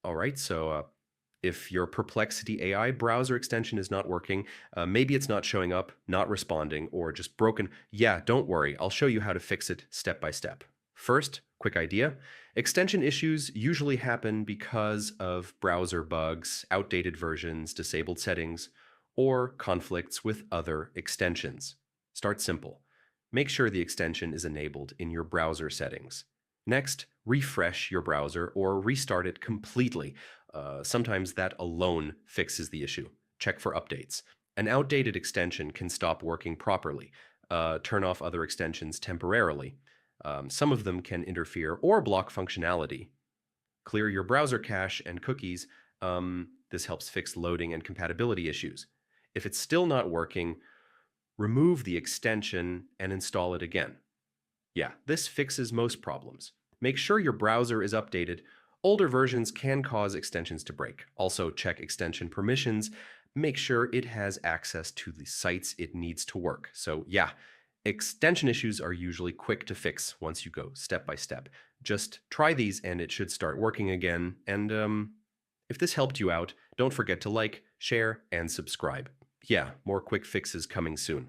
All right, if your Perplexity AI browser extension is not working, maybe it's not showing up, not responding, or just broken, yeah, don't worry. I'll show you how to fix it step by step. First, quick idea. Extension issues usually happen because of browser bugs, outdated versions, disabled settings, or conflicts with other extensions. Start simple. Make sure the extension is enabled in your browser settings. Next, refresh your browser or restart it completely. Sometimes that alone fixes the issue. Check for updates. An outdated extension can stop working properly. Turn off other extensions temporarily. Some of them can interfere or block functionality. Clear your browser cache and cookies. This helps fix loading and compatibility issues. If it's still not working, remove the extension and install it again. Yeah, this fixes most problems. Make sure your browser is updated. Older versions can cause extensions to break. Also, check extension permissions. Make sure it has access to the sites it needs to work. So, yeah, extension issues are usually quick to fix once you go step by step. Just try these and it should start working again. And if this helped you out, don't forget to like, share, and subscribe. Yeah, more quick fixes coming soon.